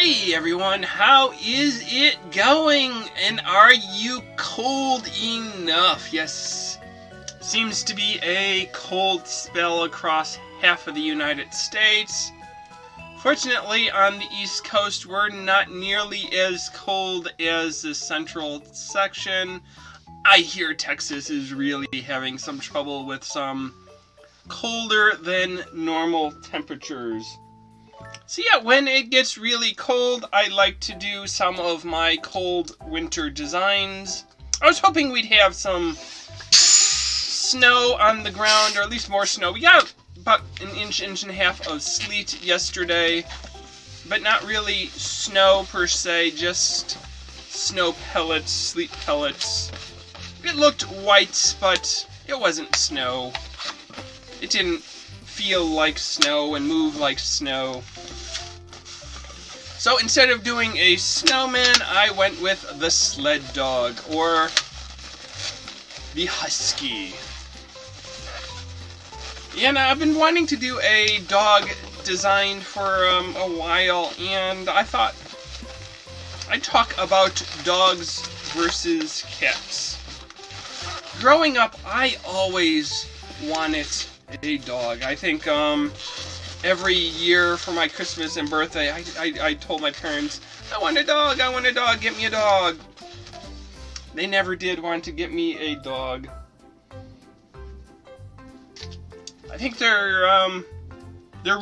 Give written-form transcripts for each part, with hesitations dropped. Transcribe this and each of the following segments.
Hey everyone, how is it going? And are you cold enough? Yes, seems to be a cold spell across half of the United States. Fortunately, on the East Coast, we're not nearly as cold as the central section. I hear Texas is really having some trouble with some colder than normal temperatures. So yeah, when it gets really cold, I like to do some of my cold winter designs. I was hoping we'd have some snow on the ground, or at least more snow. We got about an inch and a half of sleet yesterday, but not really snow per se, just snow pellets, sleet pellets. It looked white, but it wasn't snow. It didn't feel like snow and move like snow. So instead of doing a snowman, I went with the sled dog, or the Husky. And I've been wanting to do a dog design for a while, and I thought I'd talk about dogs versus cats. Growing up, I always wanted a dog. I think every year for my Christmas and birthday, I told my parents, I want a dog, get me a dog. They never did want to get me a dog. I think their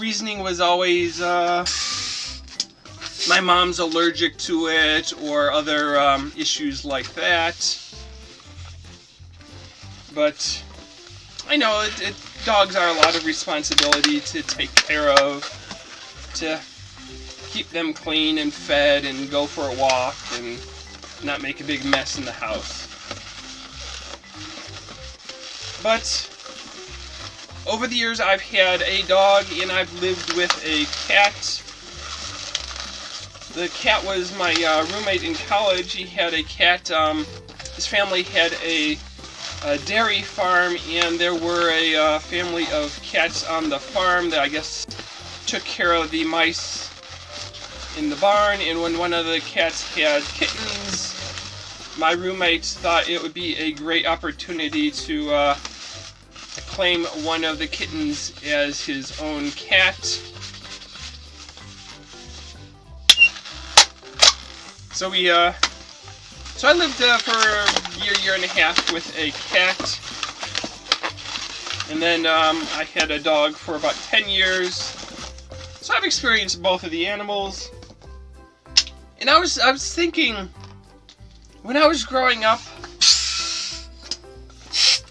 reasoning was always my mom's allergic to it, or other issues like that. But I know dogs are a lot of responsibility to take care of, to keep them clean and fed and go for a walk and not make a big mess in the house. But over the years I've had a dog and I've lived with a cat. The cat was my roommate in college. He had a cat. His family had a dairy farm, and there were a family of cats on the farm that I guess took care of the mice in the barn. And when one of the cats had kittens, my roommate thought it would be a great opportunity to claim one of the kittens as his own cat. So I lived for a year and a half with a cat, and then I had a dog for about 10 years. So I've experienced both of the animals. And I was thinking, when I was growing up,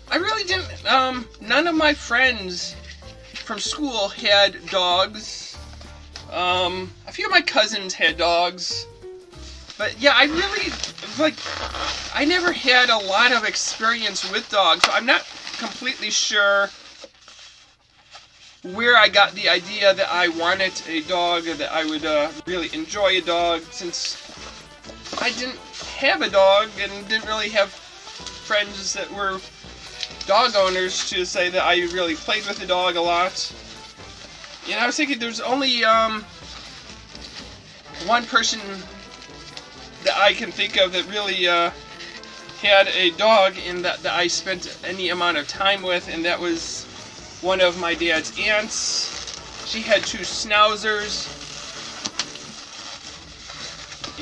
I really didn't. None of my friends from school had dogs. A few of my cousins had dogs. But yeah, I never had a lot of experience with dogs, so I'm not completely sure where I got the idea that I wanted a dog, or that I would really enjoy a dog, since I didn't have a dog and didn't really have friends that were dog owners to say that I really played with the dog a lot. And I was thinking there's only one person that I can think of that really had a dog and that I spent any amount of time with, and that was one of my dad's aunts. She had 2 schnauzers,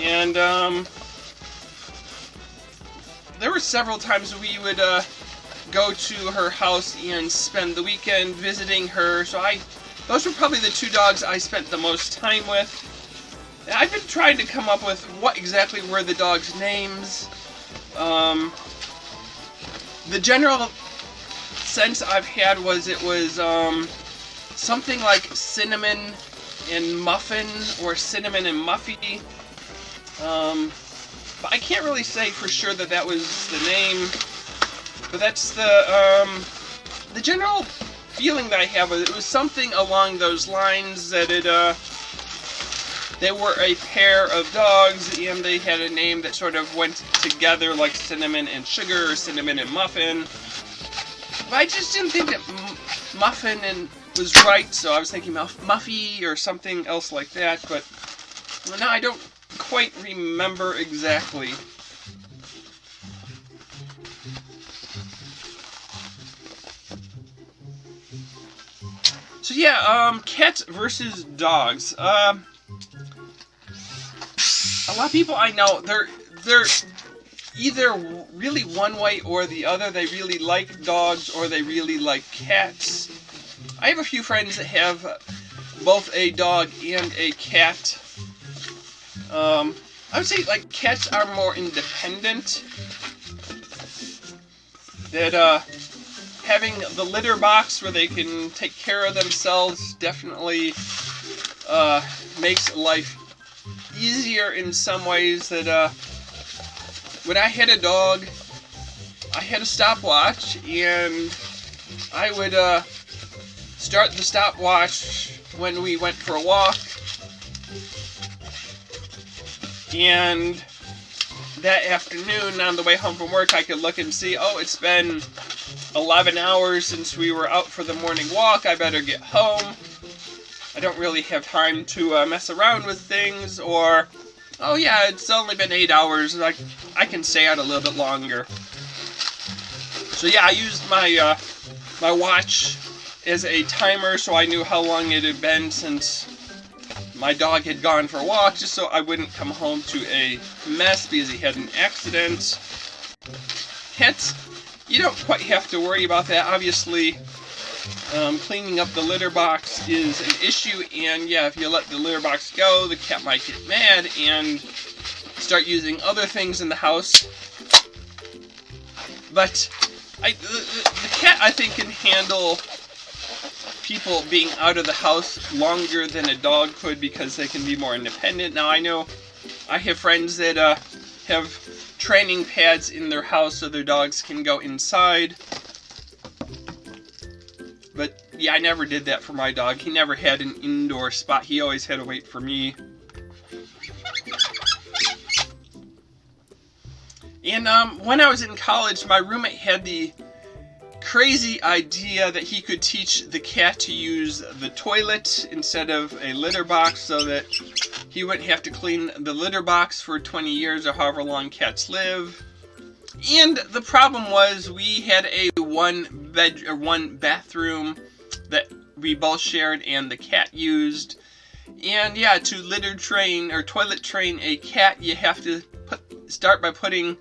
and there were several times we would go to her house and spend the weekend visiting her. So those were probably the 2 dogs I spent the most time with. I've been trying to come up with what exactly were the dogs' names. The general sense I've had was it was something like Cinnamon and Muffin, or Cinnamon and Muffy. But I can't really say for sure that was the name. But that's the general feeling that I have. It was something along those lines, that they were a pair of dogs, and they had a name that sort of went together, like Cinnamon and Sugar, or Cinnamon and Muffin. But I just didn't think that Muffin was right, so I was thinking Muffy or something else like that. But Now, I don't quite remember exactly. So yeah, cats versus dogs. A lot of people I know, they're either really one way or the other. They really like dogs or they really like cats. I have a few friends that have both a dog and a cat. I would say like cats are more independent. That having the litter box where they can take care of themselves definitely makes life easier in some ways. That when I had a dog, I had a stopwatch, and I would start the stopwatch when we went for a walk, and that afternoon on the way home from work I could look and see, oh, it's been 11 hours since we were out for the morning walk, I better get home. I don't really have time to mess around with things, or, oh yeah, it's only been 8 hours, I can stay out a little bit longer. So yeah, I used my my watch as a timer so I knew how long it had been since my dog had gone for a walk, just so I wouldn't come home to a mess because he had an accident. Cats, you don't quite have to worry about that. Obviously, cleaning up the litter box is an issue, and yeah, if you let the litter box go, the cat might get mad and start using other things in the house. But the cat, I think, can handle people being out of the house longer than a dog could because they can be more independent. Now, I know I have friends that have training pads in their house so their dogs can go inside. But yeah, I never did that for my dog. He never had an indoor spot. He always had to wait for me. And when I was in college, my roommate had the crazy idea that he could teach the cat to use the toilet instead of a litter box so that he wouldn't have to clean the litter box for 20 years or however long cats live. And the problem was we had a one bathroom that we both shared and the cat used. And yeah, to litter train or toilet train a cat, you have to start by putting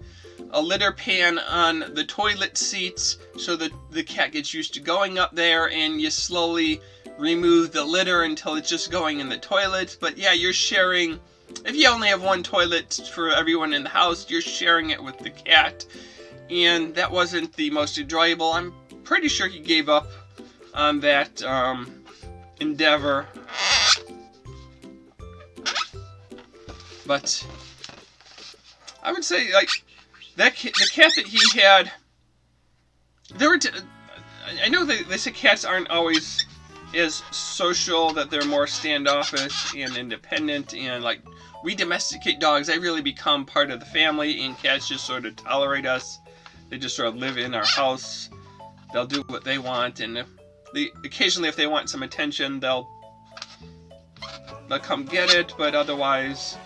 a litter pan on the toilet seats so that the cat gets used to going up there, and you slowly remove the litter until it's just going in the toilet. But yeah, you're sharing, if you only have one toilet for everyone in the house, you're sharing it with the cat, and that wasn't the most enjoyable. I'm pretty sure he gave up on that endeavor. But I would say, like, the cat that he had, I know they say cats aren't always as social, that they're more standoffish and independent, and like, we domesticate dogs, they really become part of the family, and cats just sort of tolerate us. They just sort of live in our house. They'll do what they want, and occasionally if they want some attention, they'll come get it, but otherwise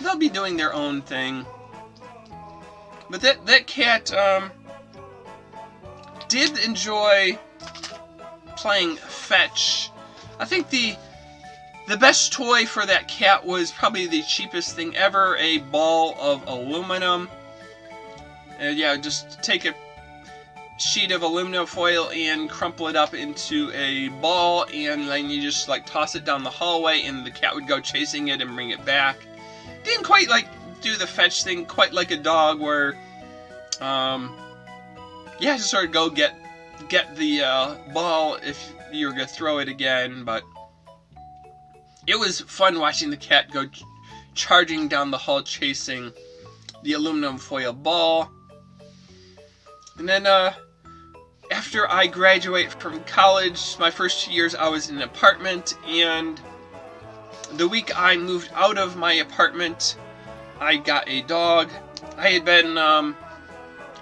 they'll be doing their own thing. But that cat did enjoy playing fetch. I think the best toy for that cat was probably the cheapest thing ever, a ball of aluminum. Yeah, just take a sheet of aluminum foil and crumple it up into a ball, and then you just like toss it down the hallway, and the cat would go chasing it and bring it back. Didn't quite like do the fetch thing quite like a dog, where yeah, just sort of go get the ball if you're gonna throw it again. But it was fun watching the cat go charging down the hall chasing the aluminum foil ball. And then after I graduated from college, my first 2 years I was in an apartment, and the week I moved out of my apartment, I got a dog. I had been,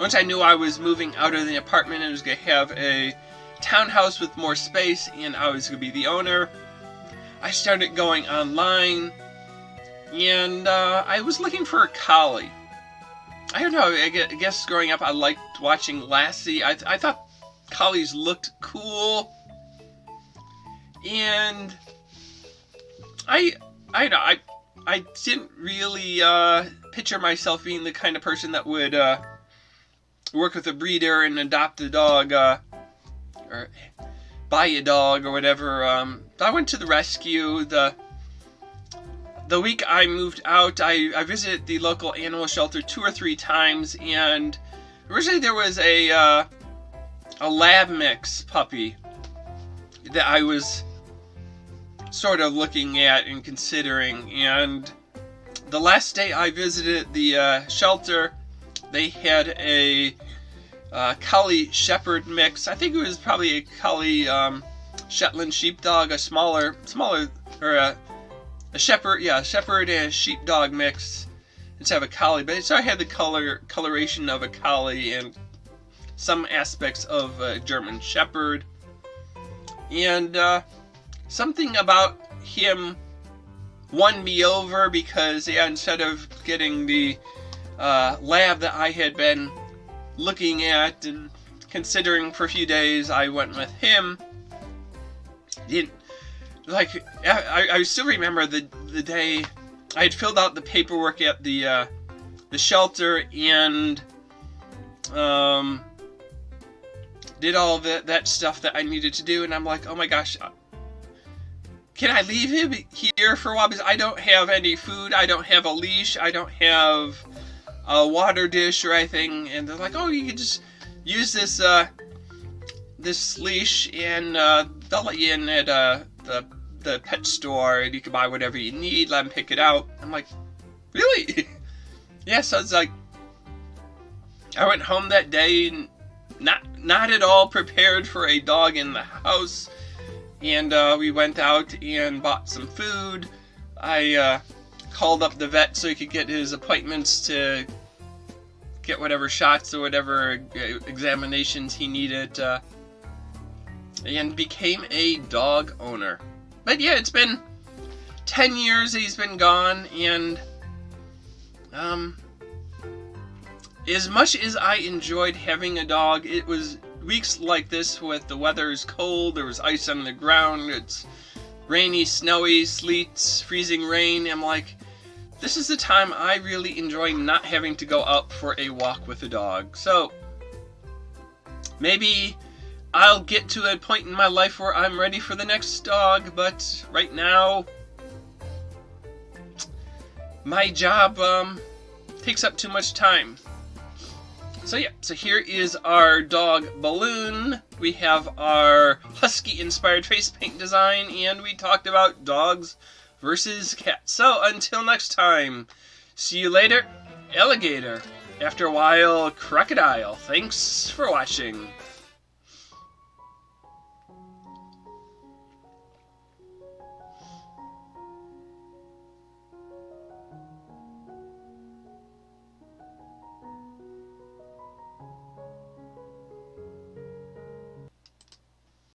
once I knew I was moving out of the apartment and was going to have a townhouse with more space and I was going to be the owner, I started going online and I was looking for a collie. I don't know, I guess growing up I liked watching Lassie. I thought collies looked cool, and I didn't really picture myself being the kind of person that would work with a breeder and adopt a dog, or buy a dog or whatever. I went to the rescue. The week I moved out, I visited the local animal shelter 2 or 3 times, and originally there was a lab mix puppy that I was sort of looking at and considering, and the last day I visited the shelter, they had a collie shepherd mix. I think it was probably a collie Shetland sheepdog, a smaller, or a shepherd, yeah, a shepherd and a sheepdog mix instead of a collie. But it sort of had the coloration of a collie and some aspects of a German shepherd. And something about him won me over, because yeah, instead of getting the lab that I had been looking at and considering for a few days, I went with him. I still remember the day I had filled out the paperwork at the shelter and did all that stuff that I needed to do, and I'm like, oh my gosh, can I leave him here for a while, because I don't have any food, I don't have a leash, I don't have a water dish or anything. And they're like, oh, you can just use this this leash, and they'll let you in at the pet store, and you can buy whatever you need, let them pick it out. I'm like, really? Yeah, so it's like, I went home that day and not at all prepared for a dog in the house, and we went out and bought some food. I called up the vet so he could get his appointments to get whatever shots or whatever examinations he needed, and became a dog owner. But yeah, it's been 10 years he's been gone, and as much as I enjoyed having a dog, it was weeks like this with the weather's cold, there was ice on the ground, it's rainy, snowy, sleet, freezing rain. I'm like, this is the time I really enjoy not having to go out for a walk with a dog. So maybe I'll get to a point in my life where I'm ready for the next dog, but right now my job takes up too much time. So yeah, so here is our dog Balloon. We have our Husky inspired face paint design, and we talked about dogs versus cats. So until next time, see you later, alligator. After a while, crocodile. Thanks for watching.